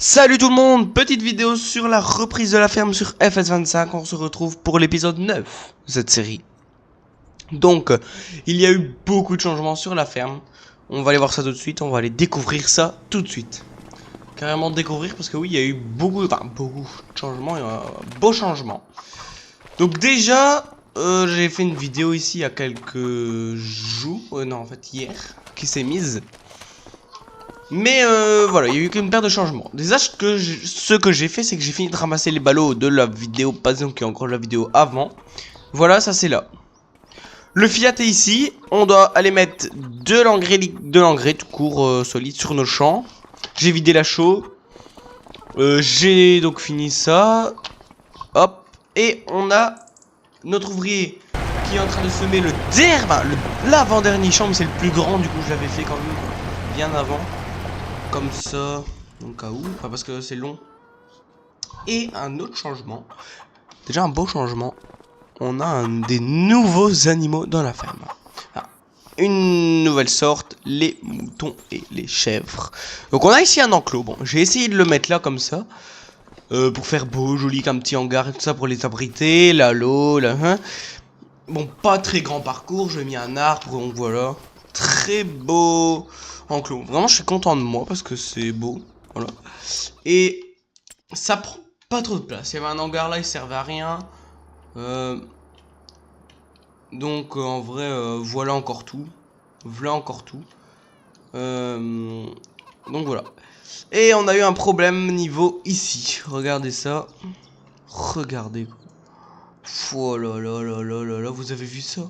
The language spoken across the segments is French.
Salut tout le monde, petite vidéo sur la reprise de la ferme sur FS25, on se retrouve pour l'épisode 9 de cette série. Donc, il y a eu beaucoup de changements sur la ferme, on va aller voir ça tout de suite, on va aller découvrir ça tout de suite. Carrément découvrir parce que oui, il y a eu beaucoup de changements, et un beau changement. Donc déjà, j'ai fait une vidéo ici il y a quelques jours, non en fait hier, qui s'est mise. Mais voilà, il y a eu qu'une paire de changements. Déjà, ce que j'ai fait, c'est que j'ai fini de ramasser les ballots de la vidéo, pas donc encore la vidéo avant. Voilà, ça c'est là. Le Fiat est ici. On doit aller mettre de l'engrais tout court solide sur nos champs. J'ai vidé la chaux. J'ai donc fini ça. Hop. Et on a notre ouvrier qui est en train de semer l'avant-dernier champ, mais c'est le plus grand, du coup je l'avais fait quand même bien avant. Comme ça, au cas où, enfin parce que c'est long. Et un autre changement, déjà un beau changement, on a des nouveaux animaux dans la ferme. Ah, une nouvelle sorte, les moutons et les chèvres. Donc on a ici un enclos, bon j'ai essayé de le mettre là comme ça, pour faire beau, joli, qu'un petit hangar et tout ça pour les abriter, là l'eau, là, hein. Bon, pas très grand parcours, j'ai mis un arbre, donc voilà. Très beau enclos. Vraiment, je suis content de moi parce que c'est beau. Voilà. Et ça prend pas trop de place. Il y avait un hangar là, il servait à rien. Donc, en vrai, voilà encore tout. Voilà encore tout. Donc, voilà. Et on a eu un problème niveau ici. Regardez ça. Regardez quoi. Oh là là là là là là, vous avez vu ça?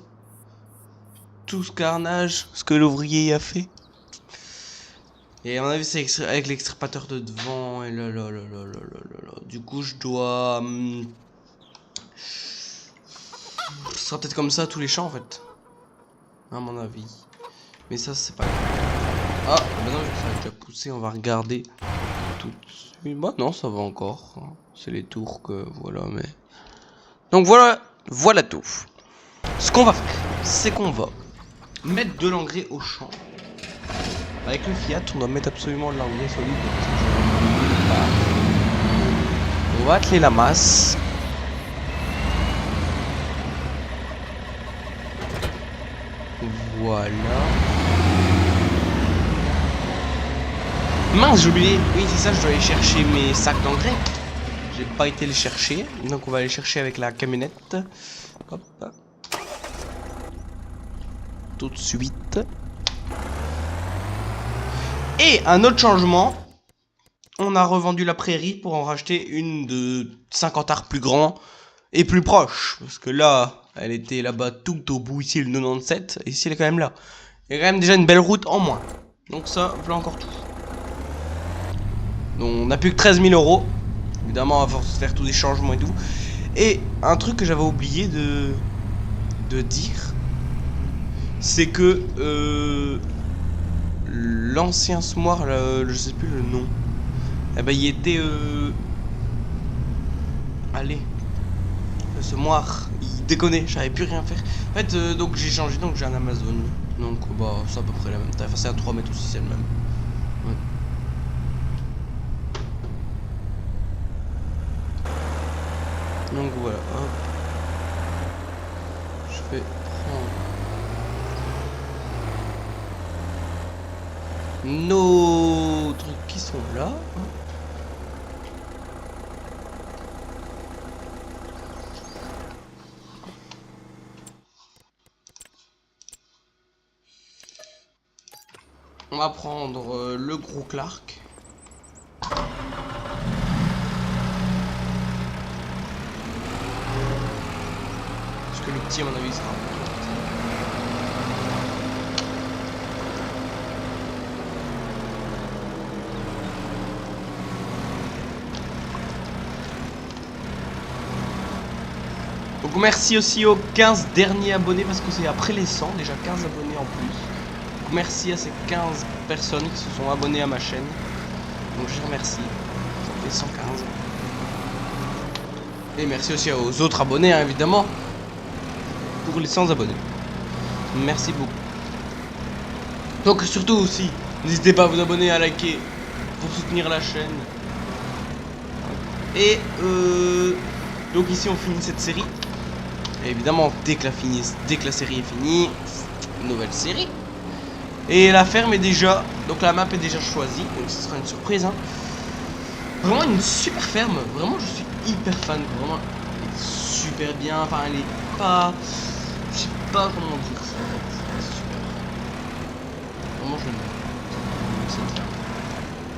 Tout ce carnage, ce que l'ouvrier a fait. Et à mon avis c'est avec l'extirpateur de devant. Et là là là là là là là. Du coup je dois... ce sera peut-être comme ça tous les champs en fait. À mon avis. Mais ça c'est pas grave. Ah maintenant ça a déjà poussé, on va regarder tout de suite. Bah non ça va encore. C'est les tours que voilà mais... Donc voilà, voilà tout. Ce qu'on va faire, c'est qu'on va mettre de l'engrais au champ. Avec le Fiat, on doit mettre absolument de l'engrais solide. On va atteler la masse. Voilà. Mince, j'ai oublié. Oui, c'est ça, je dois aller chercher mes sacs d'engrais. J'ai pas été les chercher. Donc on va aller chercher avec la camionnette. Hop. Tout de suite. Et un autre changement. On a revendu la prairie pour en racheter une de 50 arts plus grand et plus proche. Parce que là, elle était là-bas tout au bout, ici le 97. Et ici elle est quand même là. Il y a quand même déjà une belle route en moins. Donc ça, voilà encore tout. Donc on n'a plus que 13 000 euros. Évidemment, à force de faire tous des changements et tout. Et un truc que j'avais oublié de dire, c'est que l'ancien semoir, je sais plus le nom. Eh ben il était allez, le semoir, il déconnait, j'avais plus rien faire. En fait donc j'ai changé, donc j'ai un Amazon. Donc bah c'est à peu près la même taille. Enfin c'est un 3 mètres aussi, c'est le même. Ouais. Donc voilà, hop. Je vais prendre nos trucs qui sont là. Hein. On va prendre le gros Clark. Parce que le petit à mon avis sera un peu trop petit. Donc merci aussi aux 15 derniers abonnés parce que c'est après les 100, déjà 15 abonnés en plus. Donc merci à ces 15 personnes qui se sont abonnées à ma chaîne. Donc je les remercie. Ça fait 115. Et merci aussi aux autres abonnés hein, évidemment. Pour les 100 abonnés. Merci beaucoup. Donc surtout aussi, n'hésitez pas à vous abonner, à liker pour soutenir la chaîne. Et donc ici on finit cette série. Et évidemment, dès que la série est finie, nouvelle série. Et la ferme est déjà, donc la map est déjà choisie, donc ce sera une surprise. Hein. Vraiment une super ferme, vraiment je suis hyper fan, vraiment elle est super bien, enfin elle est pas, je sais pas comment dire ça, elle est super. Vraiment je l'aime cette ferme.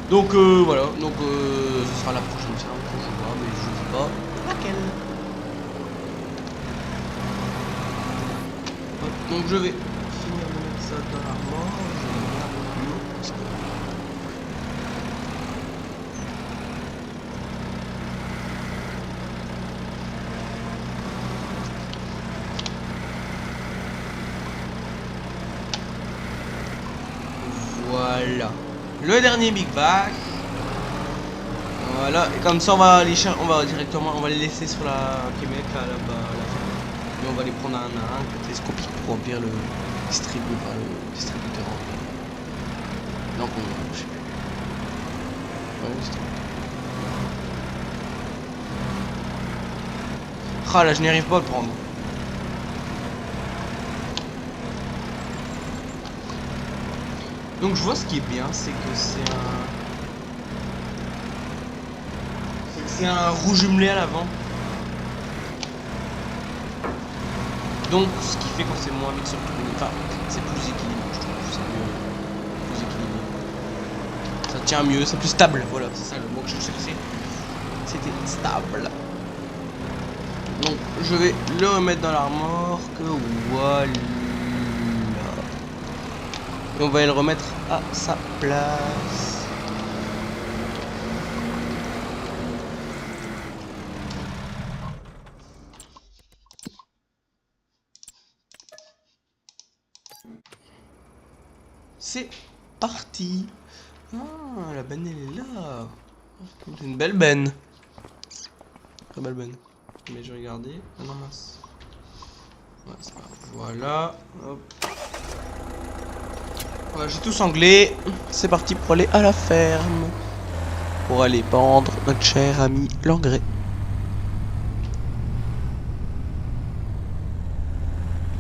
Donc voilà, donc ce sera la prochaine ferme que je vois, mais je sais pas laquelle. Donc je vais finir de mettre ça dans l'armoire, je vais bien avec l'eau parce que... Voilà. Le dernier Big Bag. Voilà, et comme ça on va les on va directement, on va les laisser sur la Québec là-bas, et on va les prendre un à un, télescopique pour remplir le distributeur. Donc on, je sais plus. Ouais, distributeur. Ah là, je n'y arrive pas à le prendre. Donc je vois ce qui est bien, c'est que c'est un rouge jumelé à l'avant. Donc ce qui fait qu'on s'est moins vite sur le tourner. Enfin, c'est plus équilibré, je trouve. C'est mieux. Plus équilibré. Ça tient mieux, c'est plus stable. Voilà, c'est ça le mot que je cherchais. C'était stable. Donc je vais le remettre dans l'armoire. Voilà. Et on va le remettre à sa place. C'est parti. Ah, la benne elle est là. C'est une belle benne. Très belle benne. Mais je vais regarder. Ah non, mince. Ouais, c'est pas grave. Voilà. Hop. Voilà, j'ai tout sanglé. C'est parti pour aller à la ferme. Pour aller pendre notre cher ami l'engrais.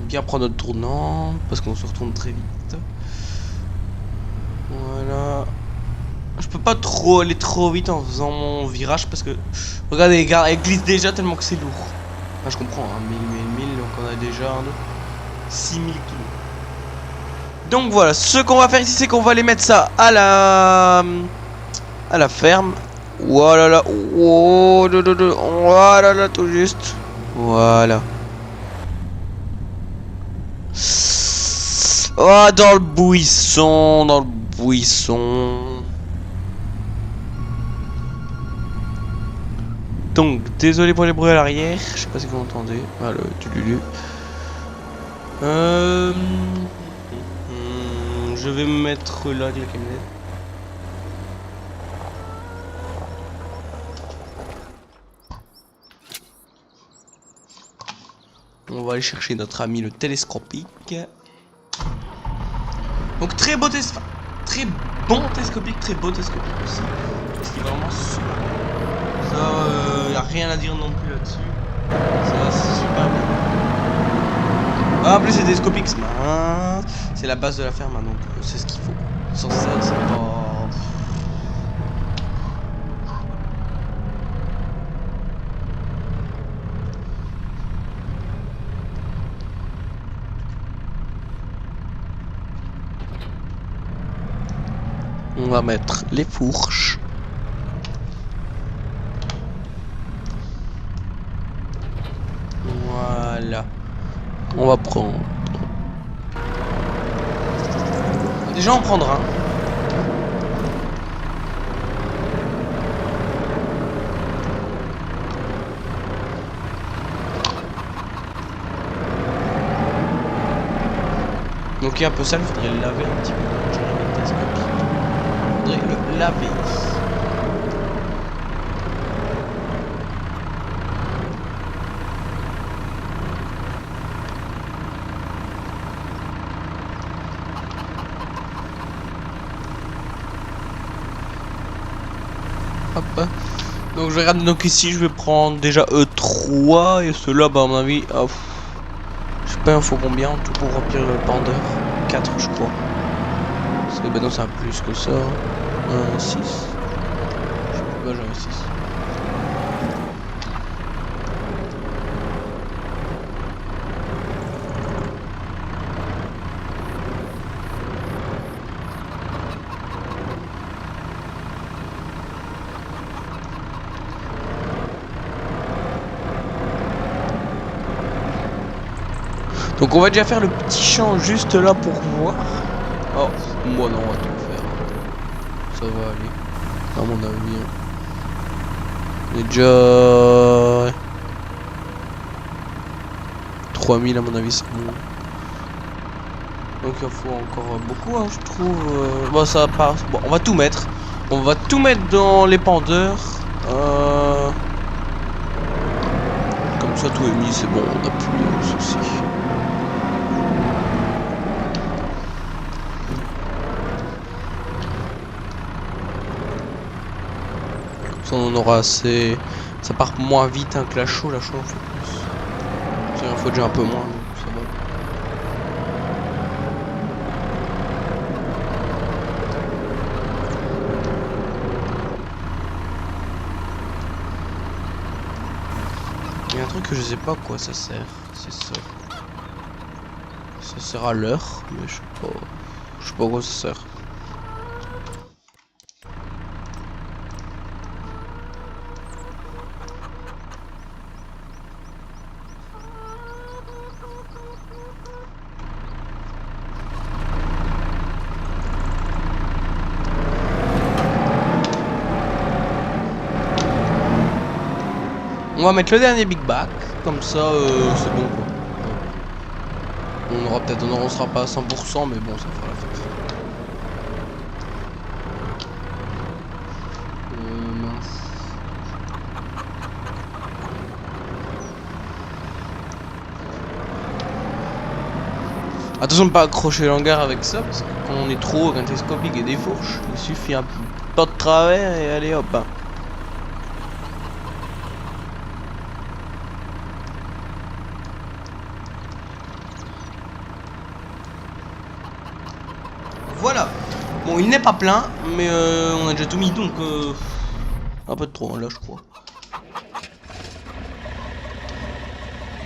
Bien prendre notre tournant. Parce qu'on se retourne très vite. Voilà. Je peux pas trop aller trop vite en faisant mon virage parce que regardez les gars, elle glisse déjà tellement que c'est lourd. Enfin, je comprends, hein, 1000, donc on a déjà 6000 kilos. Donc voilà, ce qu'on va faire ici, c'est qu'on va aller mettre ça à la ferme. Voilà là, oh, voilà là, tout juste. Voilà. Oh, dans le buisson, Donc, désolé pour les bruits à l'arrière. Je sais pas si vous entendez. Ah, le tululu. Je vais me mettre là avec la camionnette. On va aller chercher notre ami le télescopique. Donc très beau très bon télescopique, très beau télescopique aussi. Parce qu'il est vraiment super bon. Ça, y a rien à dire non plus là-dessus. Ça, c'est super bien. Ah, en plus, c'est télescopique, c'est la base de la ferme, hein, donc c'est ce qu'il faut. Sans ça, c'est pas. On va mettre les fourches. Voilà. On va prendre. Déjà on prendra. Donc il est un peu sale, faudrait le laver un petit peu. Faudrait le laver. Hop. Donc je regarde, donc ici je vais prendre déjà E3 et ceux-là bah à mon avis, je sais pas il faut combien en tout pour remplir le pendeur. 4 je crois. Parce que ben non ça a plus que ça. 6. Bah j'en ai 6. Donc on va déjà faire le petit champ juste là pour voir. Oh, moi non, on va tout faire. Ça va aller. À mon avis. On est déjà... 3000 à mon avis c'est bon. Donc il faut encore beaucoup hein, je trouve. Bon ça passe. Bon on va tout mettre. On va tout mettre dans les pendeurs. Comme ça tout est mis, c'est bon, on n'a plus de soucis. On aura assez. Ça part moins vite hein, que la chaux on fait plus. Il faut déjà un peu moins, donc ça va. Il y a un truc que je sais pas à quoi ça sert, c'est ça. Ça sert à l'heure, mais je sais pas à quoi ça sert. On va mettre le dernier Big Back, comme ça c'est bon quoi. On sera pas à 100% mais bon ça fera l'affaire. Mince. Attention de pas accrocher l'hangar avec ça parce que quand on est trop haut, quand télescopique et des fourches, il suffit un peu de travers et allez hop hein. Voilà. Bon, il n'est pas plein, mais on a déjà tout mis, donc un peu de trop, hein, là, je crois.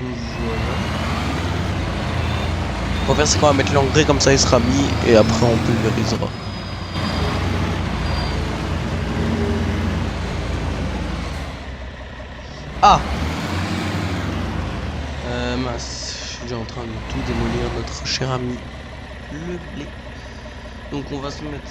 Voilà. On va faire, c'est qu'on va mettre l'engrais, comme ça il sera mis, et après on pulvérisera. Ah mince, je suis déjà en train de tout démolir, notre cher ami, le blé. Donc on va se mettre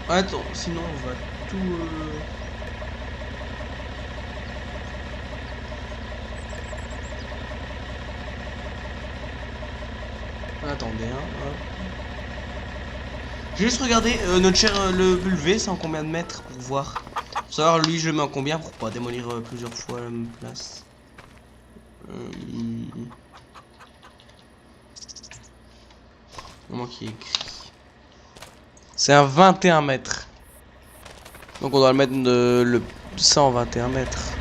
en... Attends, sinon on va tout... Attendez, hein. J'ai juste regardé notre cher le vulvé, c'est en combien de mètres pour voir. Pour savoir lui je le mets en combien pour pas démolir plusieurs fois la même place. Comment qui est écrit. C'est un 21 mètres. Donc on doit le mettre le 121 mètres.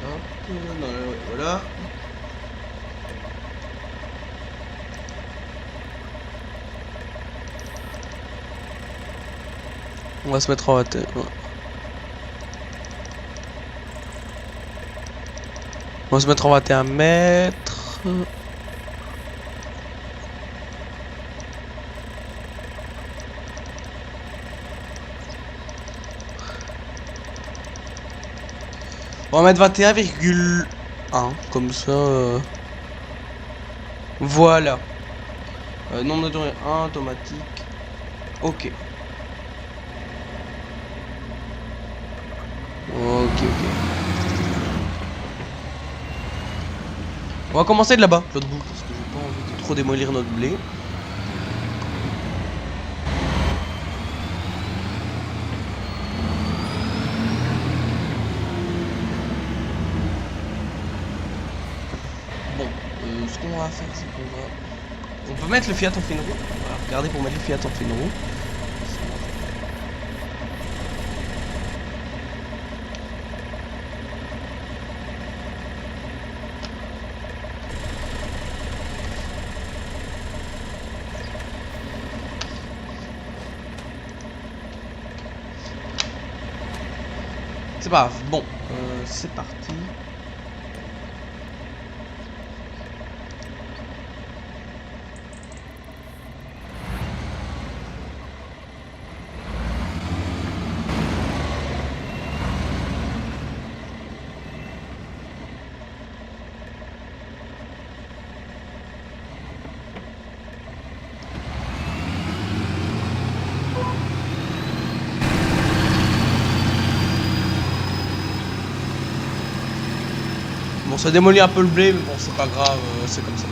Hop, non, voilà. On va se mettre en 21. On va se mettre en 21 mètres. On va mettre 21,1 comme ça. Voilà. Nombre de durée 1 automatique. Ok. Ok. On va commencer de là-bas, l'autre bout, parce que j'ai pas envie de trop démolir notre blé. on va faire, c'est qu'on va... On peut mettre le Fiat en fine roue. Voilà, regardez pour mettre le Fiat en fine roue. C'est pas grave. Bon, c'est parti. Bon, ça démolit un peu le blé, mais bon, c'est pas grave, c'est comme ça.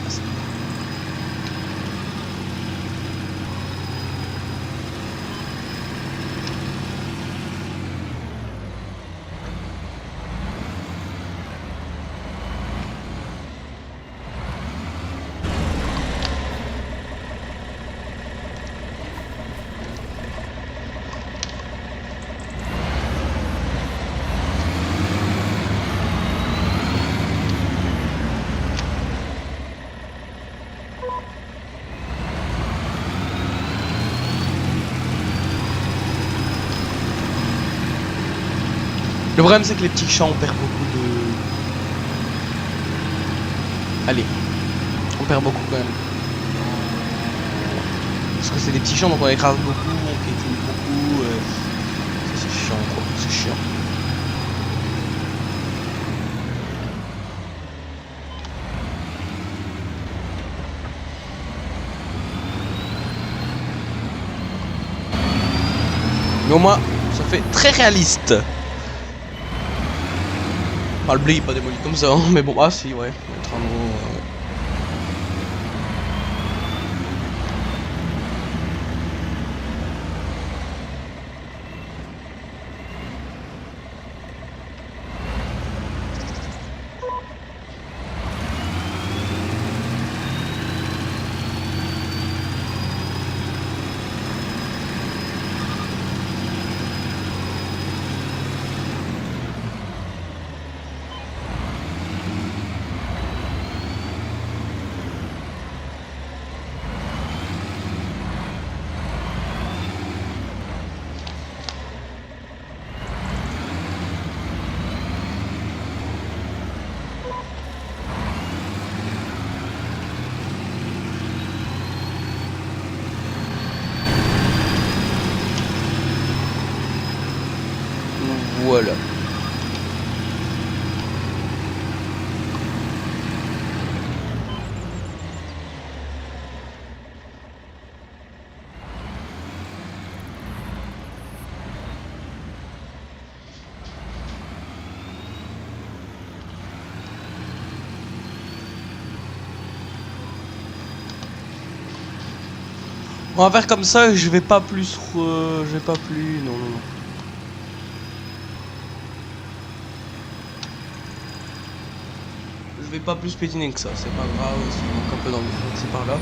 Le problème c'est que les petits champs on perd beaucoup de... Allez, on perd beaucoup quand même. Parce que c'est des petits champs donc on écrase beaucoup, on piétine beaucoup. C'est chiant quoi, c'est chiant. Mais au moins ça fait très réaliste. Ah, le blé il est pas démoli comme ça, hein, mais bon, ah si, ouais, mettre un mot. Voilà. On va faire comme ça, je vais pas plus... je vais pas plus... Non, non, non. Je vais pas plus pétiner que ça, c'est pas grave, si on manque un peu dans le c'est par là.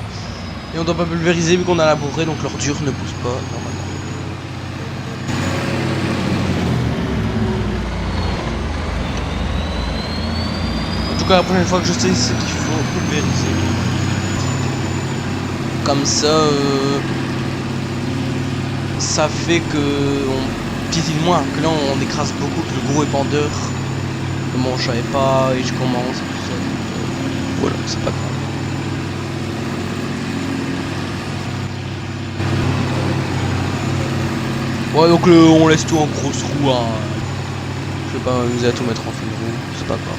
Et on doit pas pulvériser vu qu'on a labouré, donc l'ordure ne pousse pas, normalement. En tout cas, la prochaine fois que je sais, c'est qu'il faut pulvériser. Comme ça, ça fait que on piétine moins, que là on écrase beaucoup, que le gros épandeur. Bon, je savais pas et je commence et tout ça. Voilà, c'est pas grave. Ouais, donc on laisse tout en grosse roue. Hein. Je vais pas m'amuser à tout mettre en fine roue, c'est pas grave.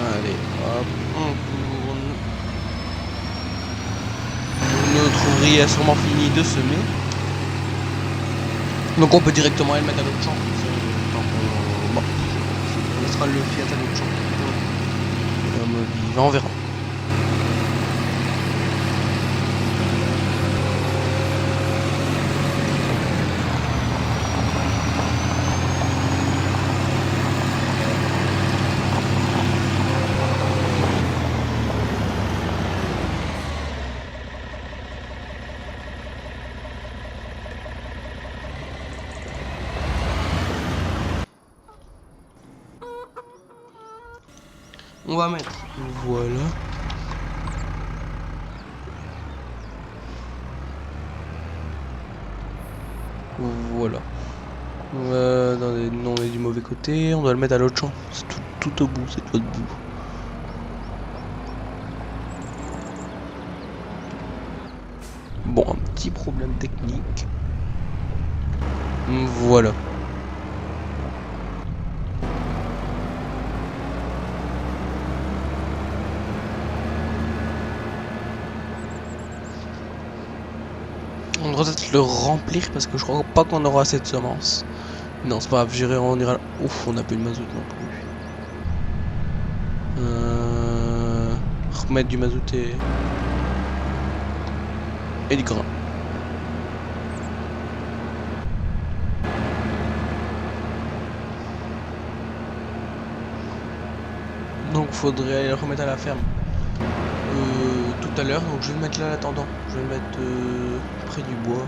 Allez, hop, on tourne. Notre ouvrier a sûrement fini de semer. Donc on peut directement aller le mettre à l'autre champ. Bon, sera le Fiat à l'autre champ. On verra. On va mettre, voilà. Voilà. Non, on est du mauvais côté, on doit le mettre à l'autre champ. C'est tout au bout, c'est tout au bout. Bon, un petit problème technique. Voilà. On devrait peut-être le remplir parce que je crois pas qu'on aura assez de semences. Non, c'est pas grave, on ira. Ouf, on n'a plus de mazout non plus. Remettre du mazout et du grain. Donc faudrait aller le remettre à la ferme tout à l'heure, donc je vais le mettre là en attendant. Je vais le mettre près du bois.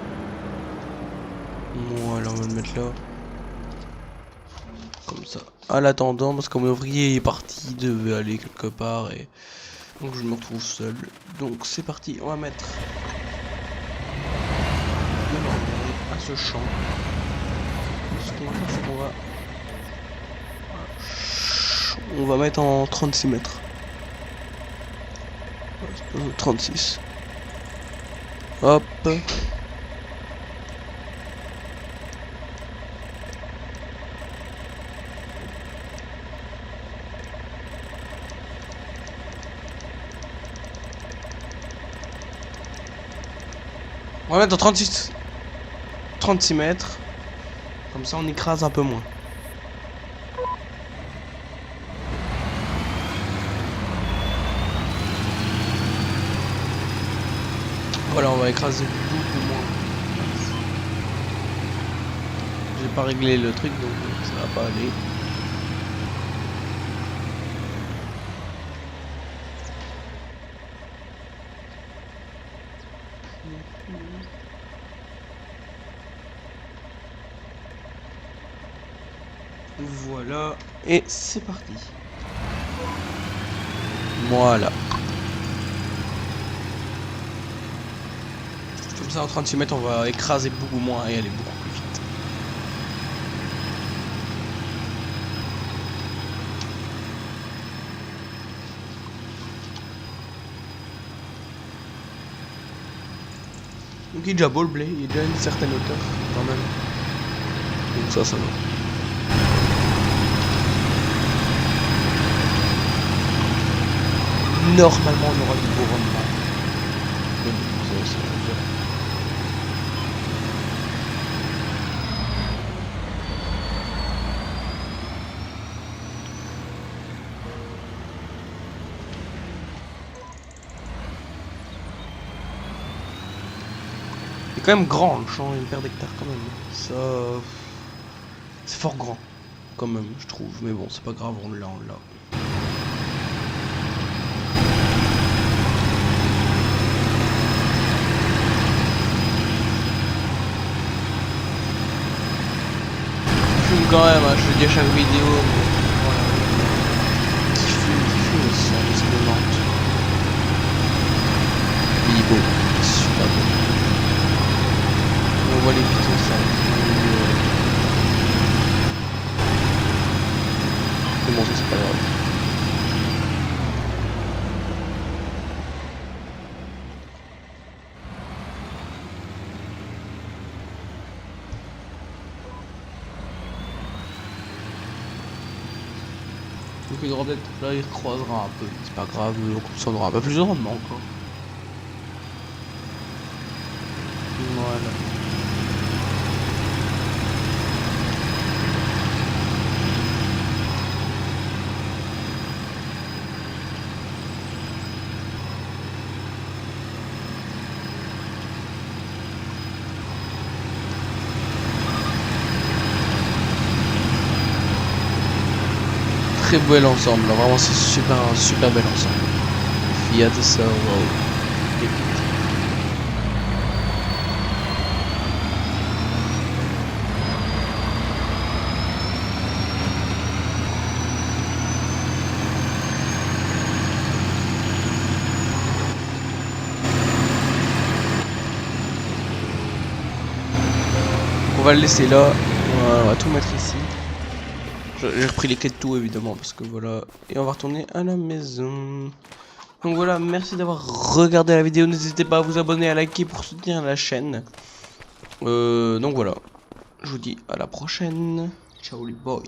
Voilà, on va le mettre là. Comme ça. À l'attendant, parce que mon ouvrier est parti, il devait aller quelque part et donc je me retrouve seul. Donc c'est parti, on va mettre de l'engrais à ce champ. Ce qu'on va faire, c'est qu'on va mettre en 36 mètres. 36. Hop. On va mettre en 36 mètres. Comme ça on écrase un peu moins. Voilà, on va écraser beaucoup moins. J'ai pas réglé le truc donc ça va pas aller. Voilà, et c'est parti. Voilà. Comme ça en 36 mètres on va écraser beaucoup moins et aller beaucoup plus vite. Donc il est déjà beau le blé, il est déjà à une certaine hauteur quand même. Donc ça va. Normalement on aura du beau rendement. Mais bon, ça va dire. C'est quand même grand le champ, une paire d'hectares quand même. Ça, c'est fort grand quand même, je trouve. Mais bon, c'est pas grave, on l'a. Quand même, hein, je le dis à chaque vidéo, mais voilà. Qui fume aussi, hein, les implémentes. Il est beau, super beau. On voit les pitons, ça. Mais bon, ça c'est pas grave. Donc il aura peut-être, là il croisera un peu, c'est pas grave, donc ça on aura un peu plus de rendement encore. Voilà. très bel ensemble. Vraiment, c'est un super bel ensemble. Fiat Sorrow. On va le laisser là. Voilà, on va tout mettre ici. J'ai repris les clés de tout évidemment parce que voilà. Et on va retourner à la maison. Donc voilà, merci d'avoir regardé la vidéo. N'hésitez pas à vous abonner, à liker pour soutenir la chaîne. Donc voilà. Je vous dis à la prochaine. Ciao les boys.